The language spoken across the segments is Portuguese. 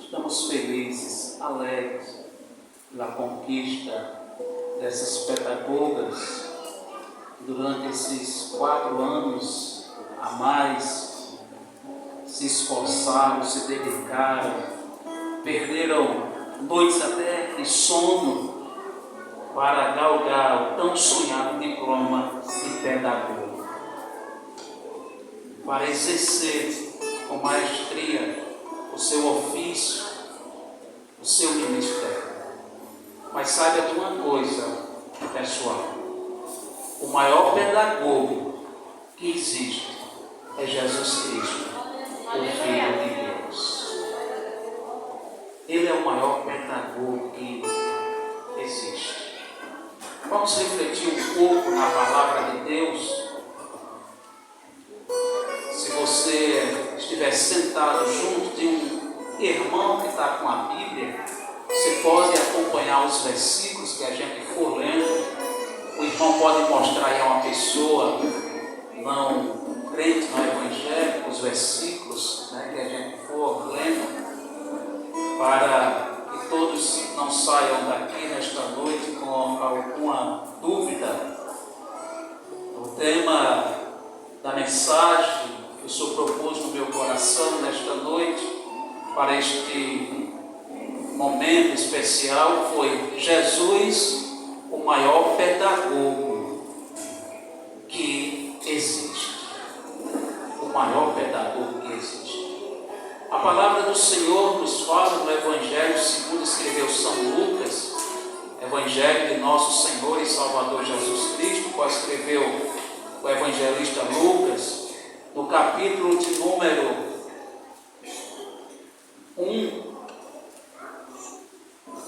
Estamos felizes, alegres pela conquista dessas pedagogas durante esses 4 anos a mais se esforçaram, se dedicaram, perderam noites até de sono para galgar o tão sonhado diploma de pedagogo, para exercer com maestria o seu ofício, o seu ministério. Mas saiba de uma coisa, pessoal: o maior pedagogo que existe é Jesus Cristo, o Filho de Deus. Ele é o maior pedagogo que existe. Vamos refletir um pouco na palavra de Deus. Se você estiver sentado junto de um irmão que está com a Bíblia, você pode acompanhar os versículos que a gente for lendo. O irmão pode mostrar aí a uma pessoa não crente no Evangelho os versículos, que a gente for lendo, para que todos não saiam daqui nesta noite com alguma dúvida. O tema da mensagem que o Senhor propôs no meu coração nesta noite, para este momento especial, foi Jesus, o maior pedagogo que existe. O maior pedagogo que existe. A palavra do Senhor nos fala no Evangelho segundo escreveu São Lucas, Evangelho de nosso Senhor e Salvador Jesus Cristo, qual escreveu o evangelista Lucas, no capítulo de número 1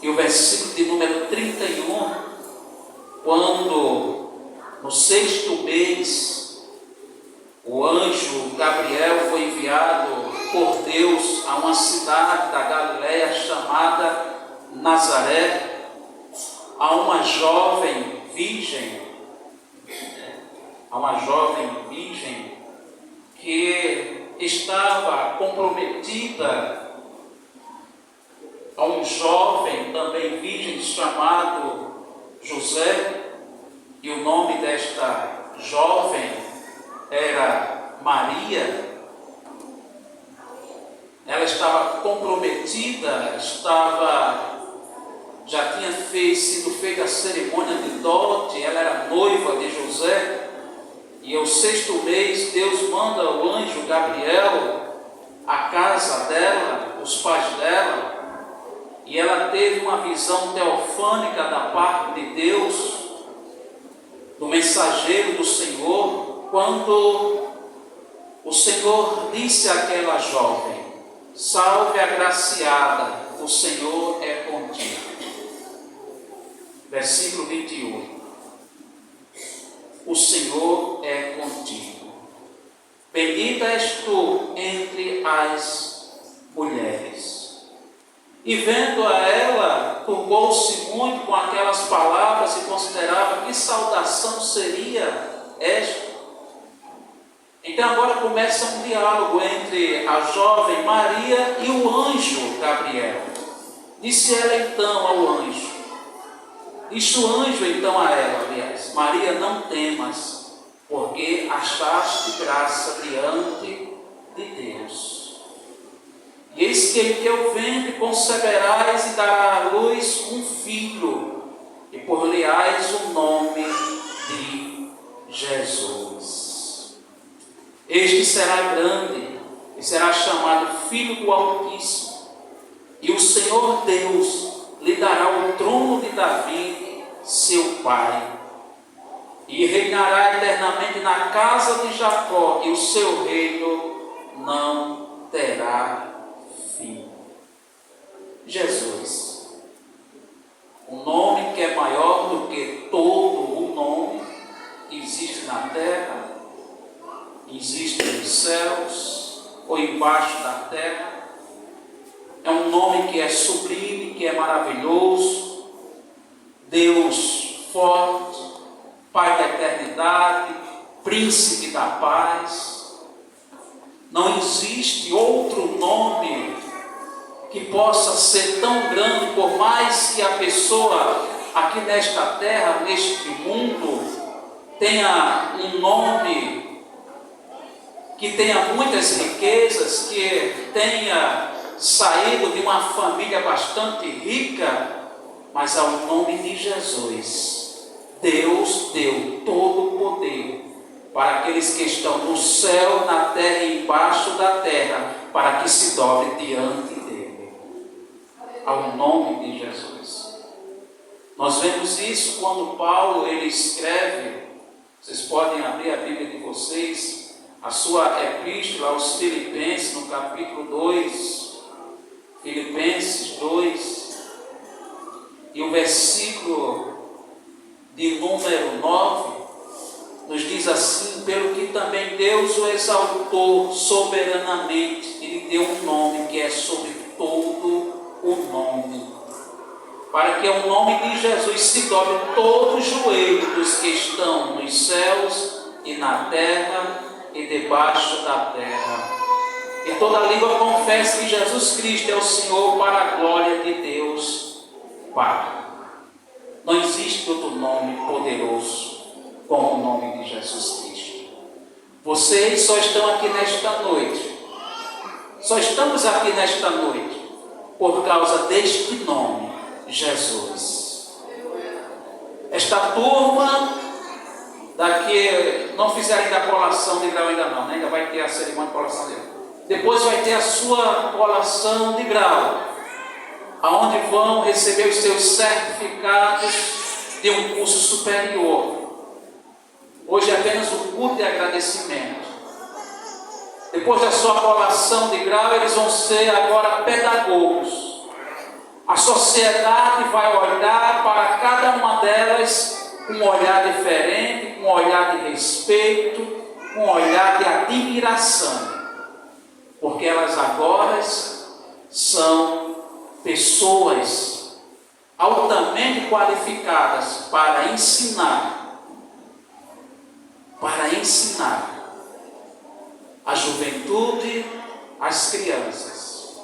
e o versículo de número 31, quando no 6º mês o anjo Gabriel foi enviado por Deus a uma cidade da Galileia chamada Nazaré, a uma jovem virgem, que estava comprometida a um jovem também virgem chamado José, e o nome desta jovem era Maria. Ela estava comprometida, já tinha sido feita a cerimônia de dote, ela era noiva de José. E ao 6º mês, Deus manda o anjo Gabriel à casa dela, os pais dela, e ela teve uma visão teofânica da parte de Deus, do mensageiro do Senhor, quando o Senhor disse àquela jovem: salve agraciada, o Senhor é contigo. Versículo 28. O Senhor é contigo. Bendita és tu entre as mulheres. E vendo a ela, turbou-se muito com aquelas palavras e considerava que saudação seria esta. Então agora começa um diálogo entre a jovem Maria e o anjo Gabriel. Disse ela então ao anjo, disse o anjo então a ela, aliás: Maria, não temas, porque achaste graça diante de Deus. E eis que em teu ventre conceberás e darás à luz um filho, e por-lhe-ás o nome de Jesus. Este será grande e será chamado Filho do Altíssimo, e o Senhor Deus lhe dará o trono de Davi, seu pai, e reinará eternamente na casa de Jacó, e o seu reino não terá fim. Jesus, o nome que é maior do que todo o nome que existe na terra, existe nos céus ou embaixo da terra. É um nome que é sublime, que é maravilhoso. Deus forte, Pai da eternidade, Príncipe da paz. Não existe outro nome que possa ser tão grande, por mais que a pessoa aqui nesta terra, neste mundo, tenha um nome, que tenha muitas riquezas, que tenha saído de uma família bastante rica, mas ao nome de Jesus, Deus deu todo o poder para aqueles que estão no céu, na terra e embaixo da terra, para que se dobre diante dele, ao nome de Jesus. Nós vemos isso quando Paulo ele escreve, vocês podem abrir a Bíblia de vocês, a sua epístola aos Filipenses, no capítulo 2, Filipenses 2, e o versículo de número 9, nos diz assim: pelo que também Deus o exaltou soberanamente, Ele deu um nome que é sobre todo o nome, para que ao nome de Jesus se dobre todo o joelho dos que estão nos céus e na terra e debaixo da terra, e toda língua confesse que Jesus Cristo é o Senhor, para a glória de Deus Pai. Não existe outro nome poderoso como o nome de Jesus Cristo. Vocês só estão aqui nesta noite, só estamos aqui nesta noite por causa deste nome, Jesus. Esta turma daqui não fizeram ainda a colação de grau, ainda não, né? Ainda vai ter a cerimônia de colação de grau. Depois vai ter a sua colação de grau, aonde vão receber os seus certificados de um curso superior. Hoje é apenas um culto de agradecimento. Depois da sua colação de grau, eles vão ser agora pedagogos. A sociedade vai olhar para cada uma delas com um olhar diferente, com um olhar de respeito, com um olhar de admiração, porque elas agora são pessoas altamente qualificadas para ensinar a juventude, as crianças.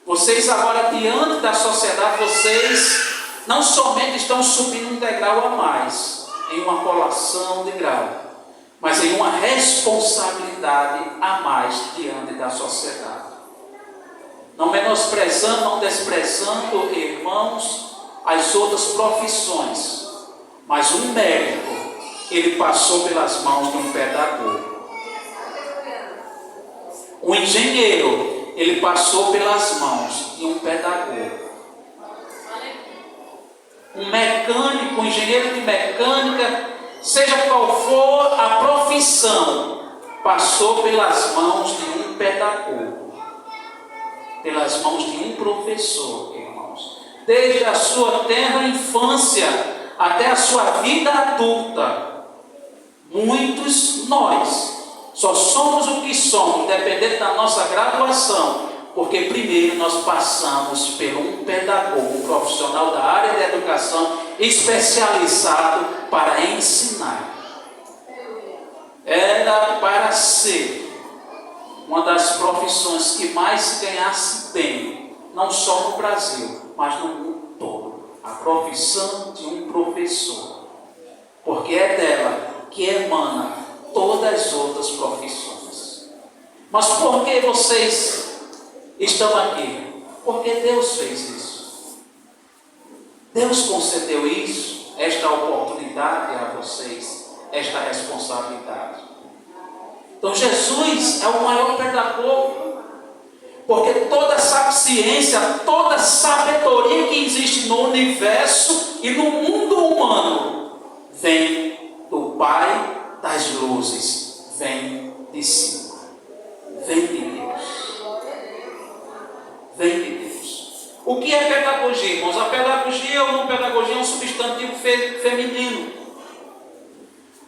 Vocês agora, diante da sociedade, vocês não somente estão subindo um degrau a mais, em uma colação de grau, mas em uma responsabilidade a mais diante da sociedade. Não menosprezando, não desprezando, irmãos, as outras profissões, mas um médico, ele passou pelas mãos de um pedagogo. Um engenheiro, ele passou pelas mãos de um pedagogo. Um mecânico, um engenheiro de mecânica, seja qual for a profissão, passou pelas mãos de um pedagogo, pelas mãos de um professor, irmãos. Desde a sua tenra infância até a sua vida adulta, muitos nós só somos o que somos, dependendo da nossa graduação, porque primeiro nós passamos por um pedagogo, um profissional da área da educação, especializado para ensinar. Era para ser uma das profissões que mais se ganhasse bem, não só no Brasil, mas no mundo todo. A profissão de um professor, porque é dela que emana todas as outras profissões. Mas por que vocês estão aqui? Porque Deus fez isso. Deus concedeu isso, esta oportunidade a vocês, esta responsabilidade. Então Jesus é o maior pedagogo, porque toda ciência, toda sabedoria que existe no universo e no mundo humano vem do Pai das luzes, vem de cima, vem de Deus, vem de Deus. O que é pedagogia, irmãos? A pedagogia ou não pedagogia é um substantivo feminino.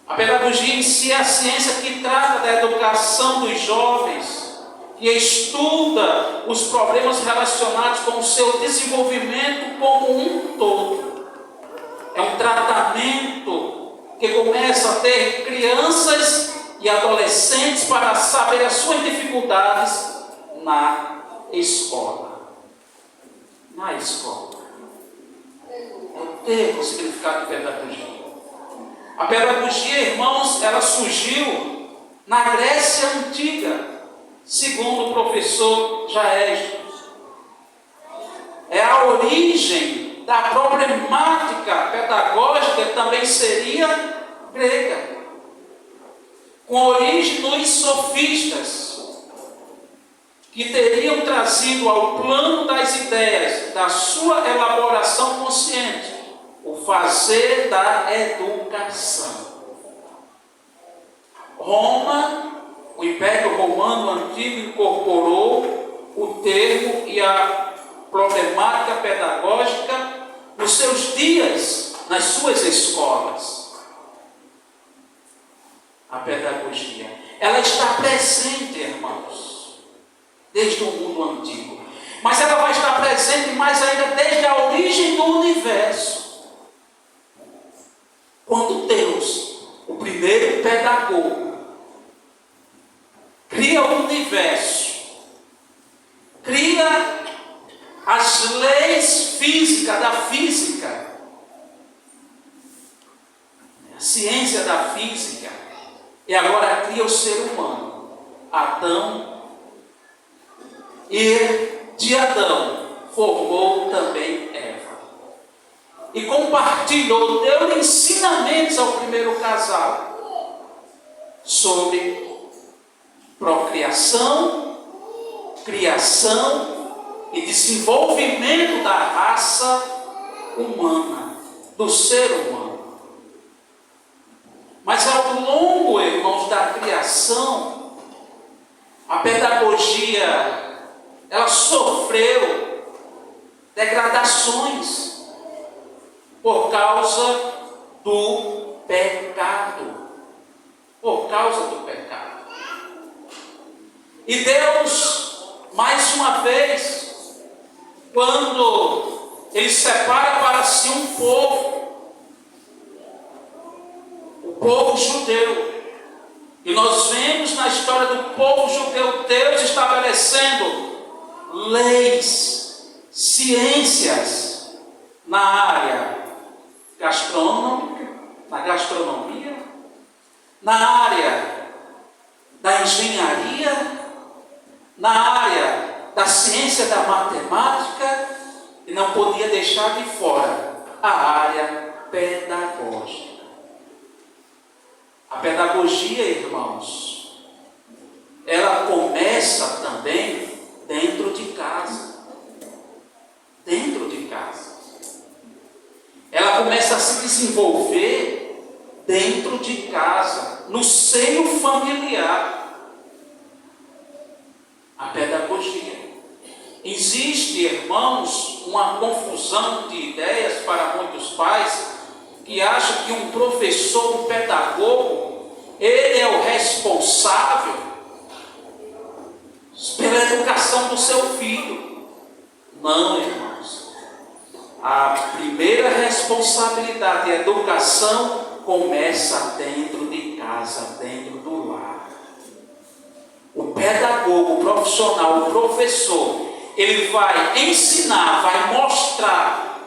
A pedagogia em si é a ciência que trata da educação dos jovens, que estuda os problemas relacionados com o seu desenvolvimento como um todo. É um tratamento que começa a ter crianças e adolescentes para saber as suas dificuldades na escola. na escola. É o termo, o significado de pedagogia. A pedagogia, irmãos, ela surgiu na Grécia Antiga, segundo o professor Jaésio. É a origem da problemática pedagógica, também seria grega, com origem nos sofistas, que teriam trazido ao plano das ideias da sua elaboração consciente o fazer da educação. Roma, o Império Romano Antigo, incorporou o termo e a problemática pedagógica nos seus dias, nas suas escolas. A pedagogia, ela está presente, irmãos, desde o mundo antigo, mas ela vai estar presente mais ainda desde a origem do universo. Quando Deus, o primeiro pedagogo, cria o universo, cria as leis físicas da física, a ciência da física, e agora cria o ser humano, Adão, e de Adão formou também Eva. E compartilhou, deu ensinamentos ao primeiro casal sobre procriação, criação e desenvolvimento da raça humana, do ser humano. Mas ao longo, irmãos, da criação, a pedagogia, ela sofreu degradações por causa do pecado. Por causa do pecado. E Deus, mais uma vez, quando Ele separa para si um povo, o povo judeu, e nós vemos na história do povo judeu, Deus estabelecendo leis, ciências na área gastronômica, na gastronomia, na área da engenharia, na área da ciência da matemática, e não podia deixar de fora a área pedagógica. A pedagogia, irmãos, ela começa também dentro de casa. Dentro de casa. Ela começa a se desenvolver dentro de casa, no seio familiar. A pedagogia. Existe, irmãos, uma confusão de ideias para muitos pais que acham que um professor, um pedagogo, ele é o responsável pela educação do seu filho. Não, irmãos. A primeira responsabilidade de educação começa dentro de casa, dentro do lar. O pedagogo, o profissional, o professor, ele vai ensinar, vai mostrar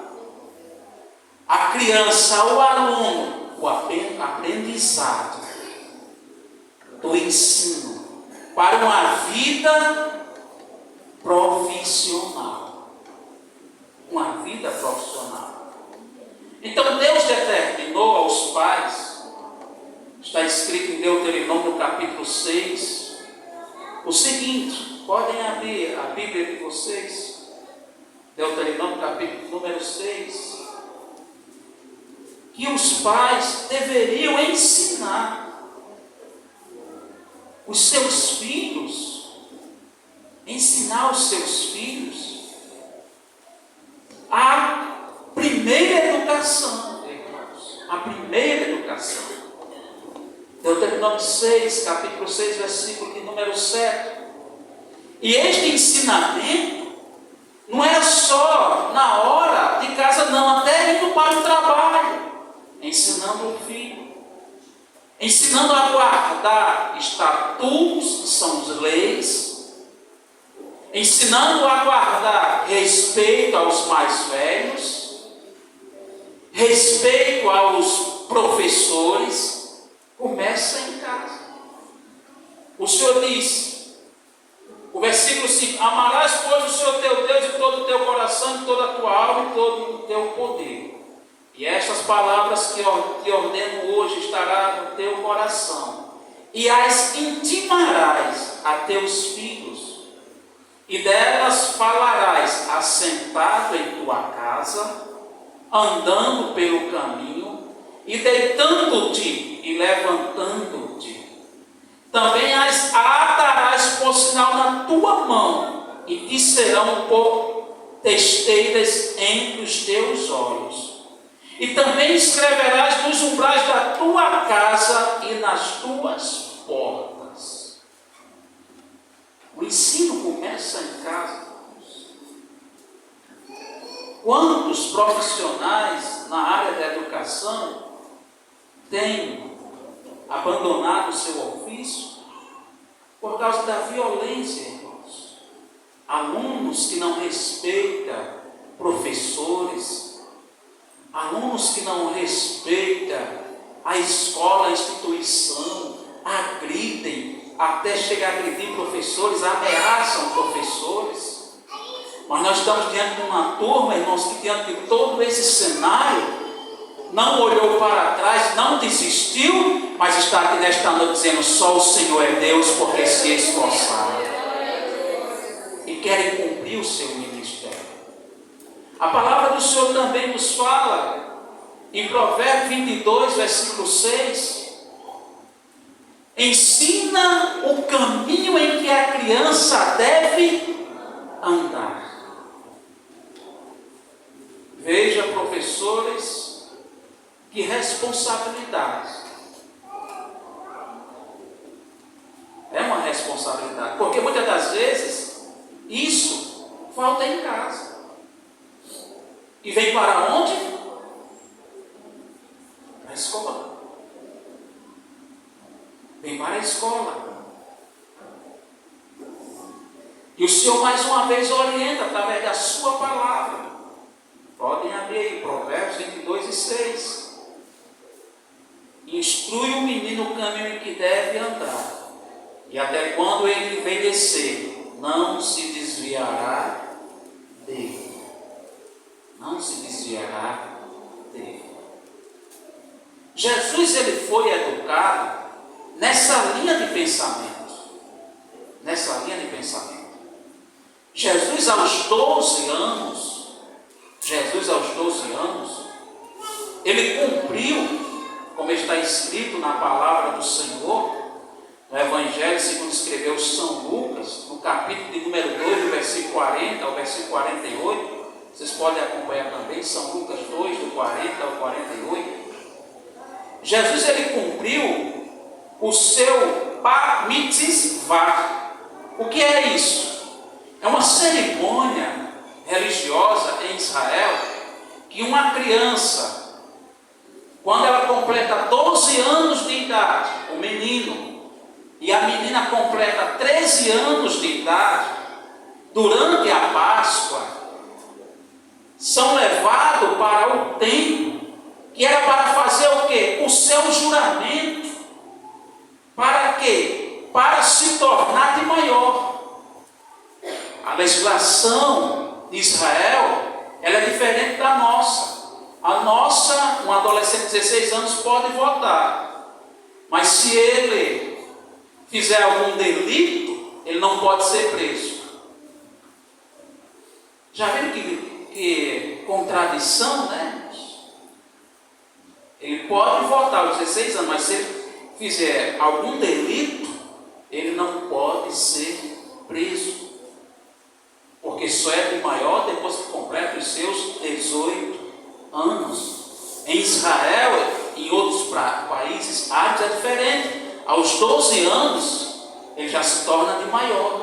à criança, ao aluno, o aprendizado do ensino para uma vida profissional. Uma vida profissional. Então Deus determinou aos pais, está escrito em Deuteronômio capítulo 6, o seguinte, podem abrir a Bíblia de vocês, Deuteronômio capítulo número 6, que os pais deveriam ensinar os seus filhos, ensinar os seus filhos a primeira educação, irmãos, a primeira educação. Deuteronômio 6, capítulo 6, versículo de número 7. E este ensinamento não era só na hora de casa, não, até indo para o trabalho, ensinando o filho, ensinando a guardar estatutos, que são as leis, ensinando a guardar respeito, respeito aos mais velhos, respeito aos professores, começa em casa. O Senhor diz, o versículo 5, amarás, pois, o Senhor teu Deus de todo o teu coração, de toda a tua alma e todo o teu poder. E estas palavras que te ordeno hoje estarão no teu coração, e as intimarás a teus filhos, e delas falarás assentado em tua casa, andando pelo caminho, e deitando-te e levantando-te. Também as atarás por sinal na tua mão, e te serão por testeiras entre os teus olhos. E também escreverás nos umbrais da tua casa e nas tuas portas. O ensino começa em casa. Quantos profissionais na área da educação têm abandonado o seu ofício por causa da violência, irmãos? Alunos que não respeitam professores, alunos que não respeitam a escola, a instituição, agridem, até chegar a agredir professores, ameaçam professores. Mas nós estamos diante de uma turma, irmãos, que diante de todo esse cenário, não olhou para trás, não desistiu, mas está aqui nesta noite dizendo, só o Senhor é Deus, porque se esforçaram e querem cumprir o seu ministério. A palavra do Senhor também nos fala, em Provérbios 22, versículo 6, ensina o caminho em que a criança deve andar. Veja, professores, que responsabilidade. É uma responsabilidade, porque muitas das vezes isso falta em casa. E vem para onde? Para a escola. Vem para a escola. E o Senhor mais uma vez orienta através da sua palavra. Podem abrir aí, Provérbios 22 e 6. Instrui o menino o caminho em que deve andar, e até quando ele envelhecer, não se desviará dele. Não se desviará dele. Jesus, ele foi educado nessa linha de pensamento. Nessa linha de pensamento. Jesus aos 12 anos, ele cumpriu, como está escrito na palavra do Senhor, no Evangelho segundo escreveu São Lucas, no capítulo de número 2, do versículo 40 ao versículo 48, vocês podem acompanhar também, São Lucas 2, do 40 ao 48. Jesus, ele cumpriu o seu Bar Mitzvah. O que é isso? É uma cerimônia religiosa em Israel, que uma criança, quando ela completa 12 anos de idade, o menino, e a menina completa 13 anos de idade, durante a Páscoa, são levados para o templo, que era para fazer o quê? O seu juramento. Para quê? Para se tornar de maior. A legislação de Israel, ela é diferente da nossa. A nossa, um adolescente de 16 anos pode votar, mas se ele fizer algum delito, ele não pode ser preso. Já viram que contradição, né? Ele pode votar aos 16 anos, mas se ele fizer algum delito, ele não pode ser preso. Porque só é de maior depois que completa os seus 18 anos. Em Israel e em outros países árabes é diferente. Aos 12 anos, ele já se torna de maior.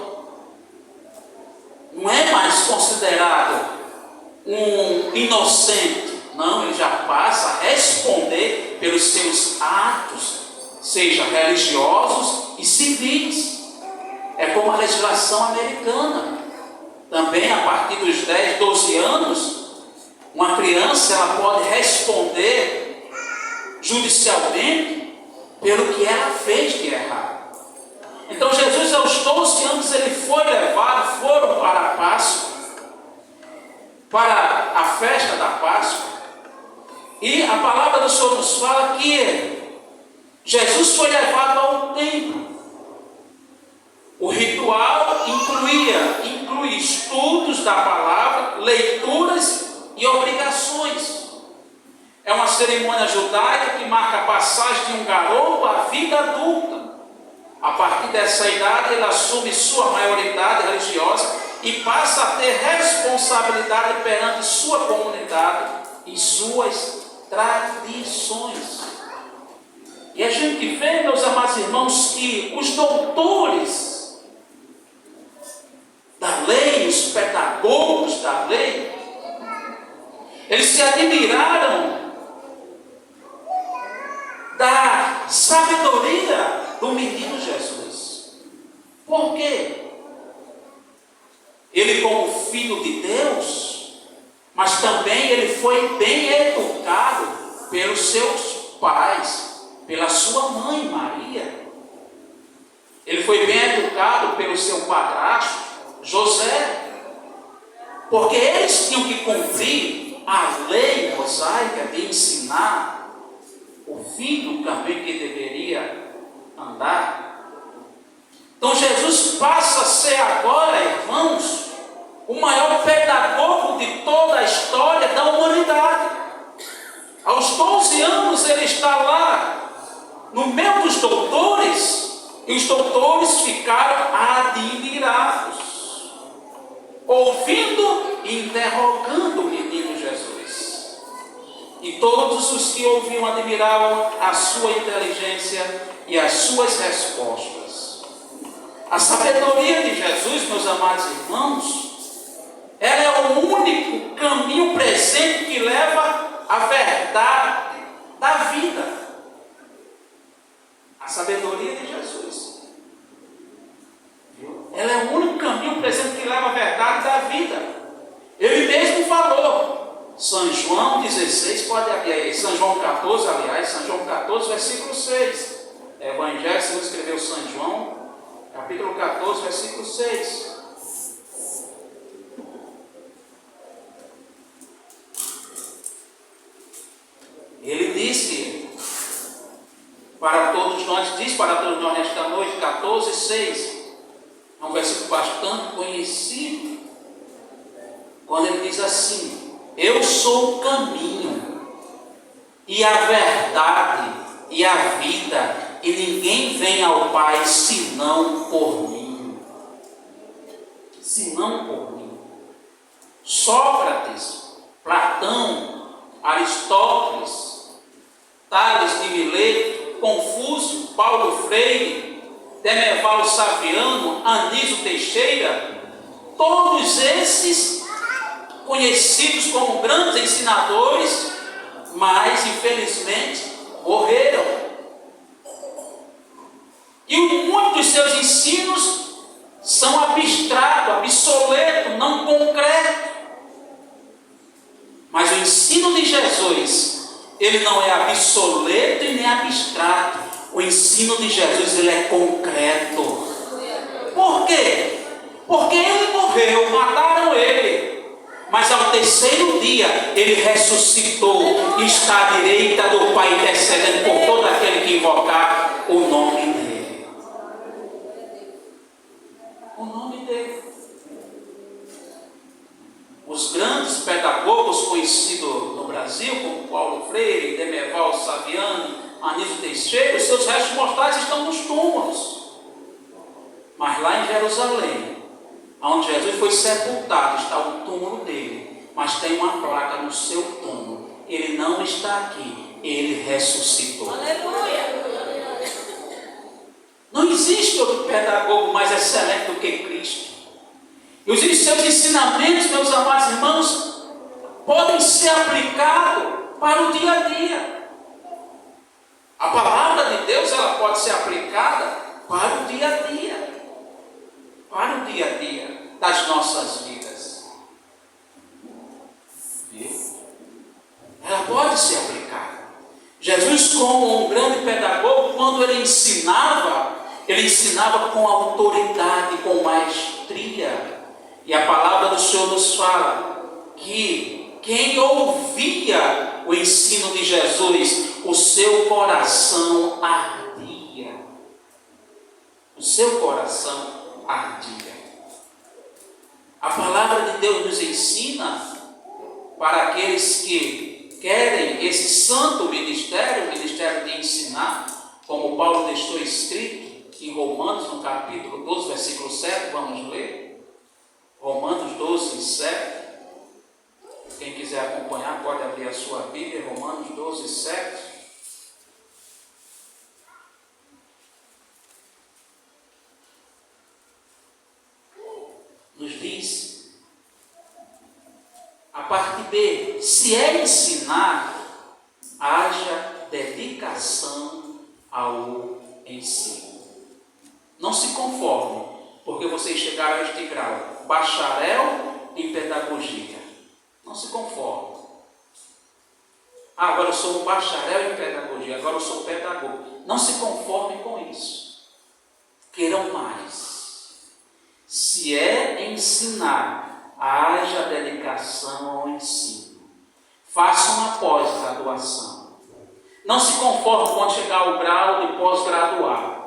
Não é mais considerado um inocente. Não, ele já passa a responder pelos seus atos, seja religiosos e civis. É como a legislação americana. Também a partir dos 10, 12 anos, uma criança ela pode responder judicialmente pelo que ela fez de errado. Então Jesus aos 12 anos ele foi levado, foram para a Páscoa, para a festa da Páscoa, e a palavra do Senhor nos fala que Jesus foi levado ao templo. O ritual inclui estudos da palavra, leituras e obrigações. É uma cerimônia judaica que marca a passagem de um garoto à vida adulta. A partir dessa idade, ele assume sua maioridade religiosa e passa a ter responsabilidade perante sua comunidade e suas tradições. E a gente vê, meus amados irmãos, que os doutores da lei, os pedagogos da lei, eles se admiraram da sabedoria do menino Jesus. Por quê? Ele, como filho de Deus, mas também ele foi bem educado pelos seus pais, pela sua mãe Maria. Ele foi bem educado pelo seu padrasto José, porque eles tinham que cumprir a lei mosaica de ensinar o filho do caminho que deveria andar. Então Jesus passa a ser agora, irmãos, o maior pedagogo de toda a história da humanidade. Aos 12 anos ele está lá no meio dos doutores, e os doutores ficaram admirados, ouvindo e interrogando o menino Jesus. E todos os que ouviam admiravam a sua inteligência e as suas respostas. A sabedoria de Jesus, meus amados irmãos, ela é o único caminho presente que leva à verdade da vida. A sabedoria de Jesus. Ela é o único caminho presente que leva à verdade da vida. Ele mesmo falou. São João 16, pode abrir aí. São João 14, aliás, São João 14, versículo 6. Evangelho segundo escreveu São João, capítulo 14, versículo 6. Ele disse para todos nós, diz para todos nós nesta noite, 14, 6. É um versículo bastante conhecido, quando ele diz assim: eu sou o caminho e a verdade e a vida, e ninguém vem ao Pai senão por mim. Senão por mim. Sócrates, Platão, Aristóteles, Tales de Mileto, Confúcio, Paulo Freire, Demerval Saviano, Anísio Teixeira, todos esses conhecidos como grandes ensinadores, mas infelizmente morreram. E muitos dos seus ensinos são abstratos, obsoletos, não concretos. Mas o ensino de Jesus, ele não é obsoleto e nem abstrato. O ensino de Jesus, ele é concreto. Por quê? Porque ele morreu, mataram ele, mas ao terceiro dia ele ressuscitou e está à direita do Pai, intercedendo por todo aquele que invocar o nome dele. O nome dele. Os grandes pedagogos conhecidos no Brasil, como Paulo Freire, Demerval Saviano, Anísio Teixeira, os seus restos mortais estão nos túmulos. Mas lá em Jerusalém, onde Jesus foi sepultado, está o túmulo dele. Mas tem uma placa no seu túmulo. Ele não está aqui, ele ressuscitou. Aleluia! Não existe outro pedagogo mais excelente do que Cristo. E os seus ensinamentos, meus amados irmãos, podem ser aplicados para o dia a dia. A palavra de Deus, ela pode ser aplicada para o dia a dia. Para o dia a dia das nossas vidas. pode ser aplicada. Jesus, como um grande pedagogo, quando ele ensinava com autoridade, com maestria. E a palavra do Senhor nos fala que quem ouvia o ensino de Jesus, o seu coração ardia. O seu coração ardia. A palavra de Deus nos ensina para aqueles que querem esse santo ministério, o ministério de ensinar, como Paulo deixou escrito em Romanos, no capítulo 12, versículo 7, vamos ler. Romanos 12, 7. Quem quiser acompanhar pode abrir a sua Bíblia, Romanos 12, 7. Nos diz, a parte B, se é ensinar, haja dedicação ao ensino. Não se conforme, porque vocês chegaram a este grau, bacharel em pedagogia. Não se conforme. Agora eu sou um bacharel em pedagogia, agora eu sou pedagogo. Não se conforme com isso. Queiram mais. Se é ensinar, haja dedicação ao ensino. Faça uma pós-graduação. Não se conforme quando chegar ao grau de pós-graduado.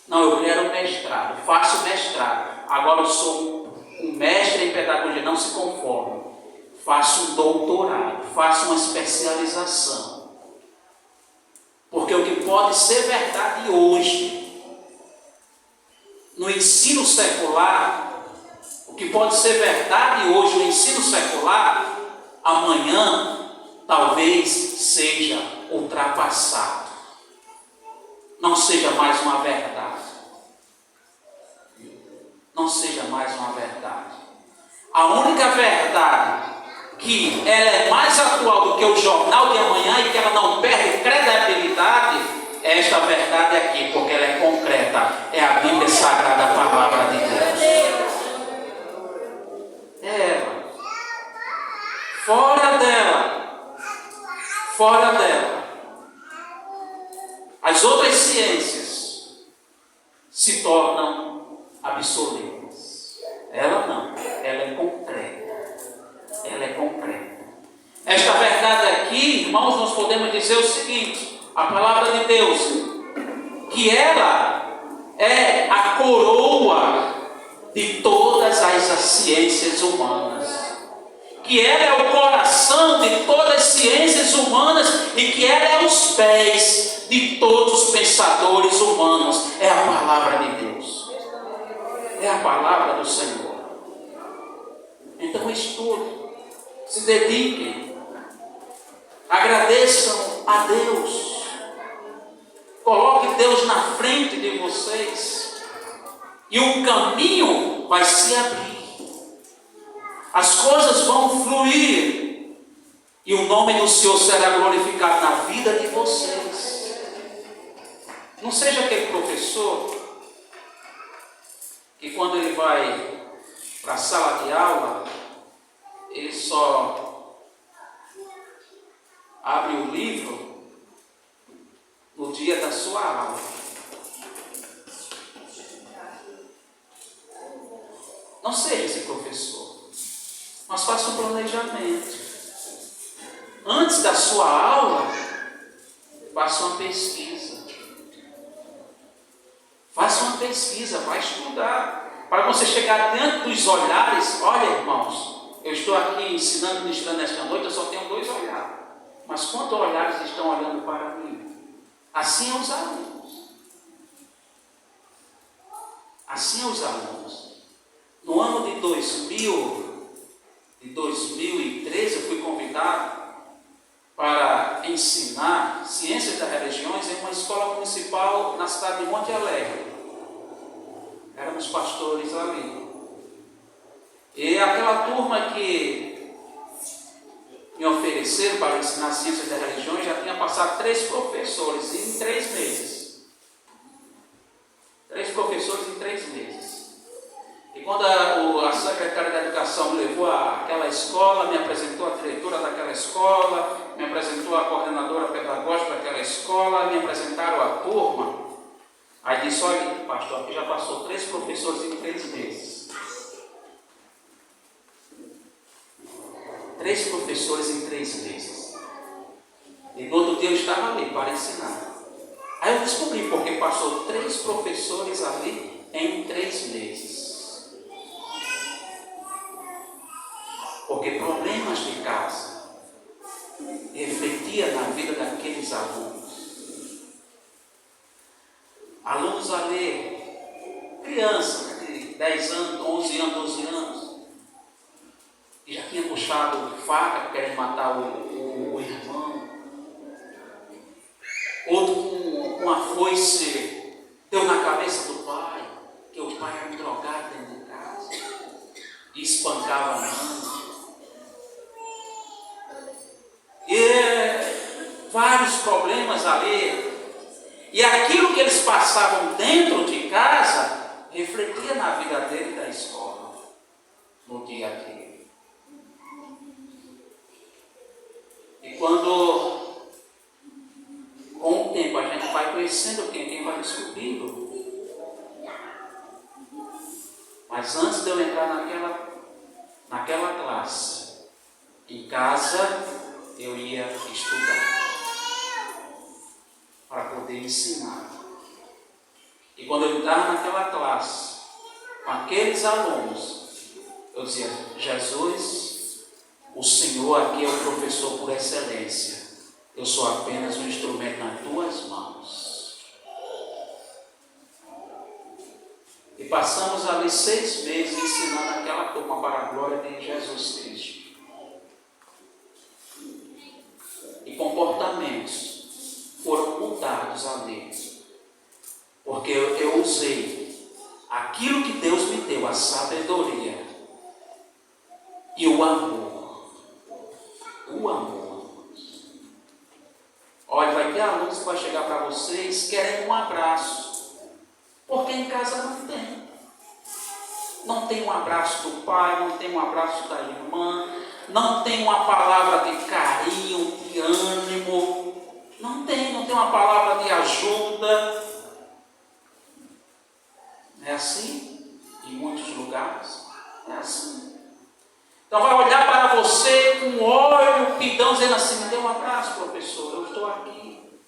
Não, eu quero mestrado, faço mestrado. Agora eu sou um mestre em pedagogia. Não se conforme. Faça um doutorado, faça uma especialização. Porque o que pode ser verdade hoje, no ensino secular, o que pode ser verdade hoje no ensino secular, amanhã talvez seja ultrapassado. Não seja mais uma verdade. Não seja mais uma verdade. A única verdade que ela é mais atual do que o jornal de amanhã e que ela não perde credibilidade, é esta verdade aqui, porque ela é concreta. É a Bíblia Sagrada, a palavra de Deus. É ela. Fora dela. Fora dela. As outras ciências se tornam absolutas. Ela não. Ela é concreta. Ela é concreta. Esta verdade aqui, irmãos, nós podemos dizer o seguinte: a palavra de Deus, que ela é a coroa de todas as ciências humanas, que ela é o coração de todas as ciências humanas e que ela é os pés de todos os pensadores humanos. É a palavra de Deus. É a palavra do Senhor. Então estude. Se dediquem, agradeçam a Deus, coloque Deus na frente de vocês e o caminho vai se abrir, as coisas vão fluir e o nome do Senhor será glorificado na vida de vocês. Não seja aquele professor que quando ele vai para a sala de aula, ele só abre o livro no dia da sua aula. Não seja esse professor, mas faça um planejamento. Antes da sua aula, faça uma pesquisa. Faça uma pesquisa, vai estudar. Para você chegar diante dos olhares, olha, irmãos, eu estou aqui ensinando, ministrando esta noite, eu só tenho 2 olhares. Mas quantos olhares estão olhando para mim? Assim é os alunos. Assim é os alunos. No ano de 2013, eu fui convidado para ensinar ciências das religiões em uma escola municipal na cidade de Monte Alegre. Éramos pastores ali. E aquela turma que me ofereceram para ensinar ciências das religiões já tinha passado 3 professores em 3 meses. 3 professores em 3 meses. E quando a secretária da Educação me levou àquela escola, me apresentou a diretora daquela escola, me apresentou a coordenadora pedagógica daquela escola, me apresentaram a turma. Aí disse: olha, pastor, aqui já passou 3 professores em 3 meses. 3 professores em 3 meses. E no outro dia eu estava ali para ensinar. Aí eu descobri porque passou 3 professores ali em 3 meses. Porque problemas de casa refletia na vida daqueles alunos. Alunos ali, criança de 10 anos, 11 anos, 12 anos, que já tinha puxado faca querendo matar o irmão. Outro com uma foice deu na cabeça do pai, que o pai era um drogado dentro de casa e espancava a mãe. E vários problemas ali. E aquilo que eles passavam dentro de casa refletia na vida dele e da escola, no dia a dia. E quando, com o tempo, a gente vai conhecendo quem vai descobrindo. Mas antes de eu entrar naquela classe, em casa, eu ia estudar para poder ensinar. E quando eu entrava naquela classe, com aqueles alunos, eu dizia: Jesus, o Senhor aqui é o professor por excelência. Eu sou apenas um instrumento nas tuas mãos. E passamos ali 6 meses ensinando aquela turma para a glória de Jesus Cristo. E comportamentos foram mudados ali, porque eu usei aquilo que Deus me deu, a sabedoria e o amor. O amor. Olha, vai ter alunos que vai chegar para vocês querendo um abraço, porque em casa não tem. Não tem um abraço do pai, não tem um abraço da irmã, não tem uma palavra de carinho, de ânimo, não tem uma palavra de ajuda. É assim? Em muitos lugares é assim. Então vai olhar para você com um olho pidão, dizendo assim: me dê um abraço, professor, eu estou aqui.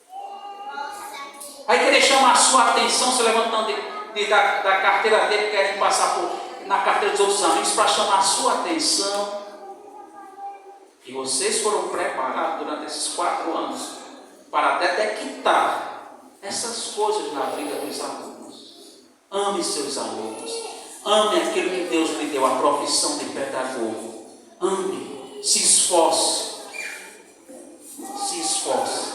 Vai querer chamar a sua atenção, se levantando da carteira dele, querendo passar na carteira dos outros amigos para chamar a sua atenção. E vocês foram preparados durante esses 4 anos para detectar essas coisas na vida dos alunos. Ame seus alunos. Ame aquilo que Deus lhe deu, a profissão de pedagogo. Ame, se esforce. Se esforce.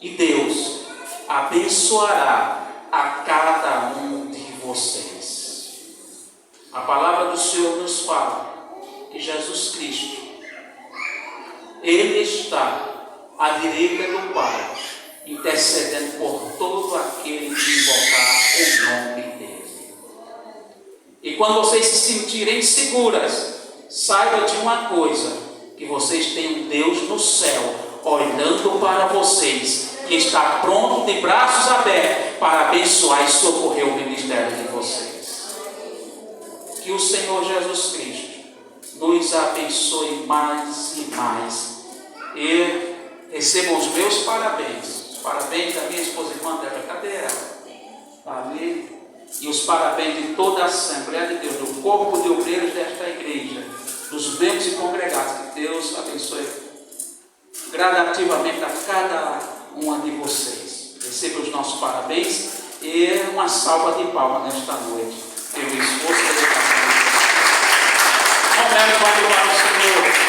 E Deus abençoará a cada um de vocês. A palavra do Senhor nos fala que Jesus Cristo, Ele está à direita do Pai, intercedendo por todo aquele que invocar o nome dele. E quando vocês se sentirem seguras, saibam de uma coisa, que vocês têm um Deus no céu, olhando para vocês, que está pronto, de braços abertos, para abençoar e socorrer o ministério de vocês. Que o Senhor Jesus Cristo nos abençoe mais e mais. E recebam os meus parabéns. Os parabéns da minha esposa irmã Débora. Cadê ela? Está ali. E os parabéns de toda a Assembleia de Deus, do corpo de obreiros desta igreja, dos membros e congregados. Que Deus abençoe gradativamente a cada uma de vocês. Recebam os nossos parabéns e uma salva de palmas nesta noite, pelo esforço e dedicação. Momento para louvar o Senhor.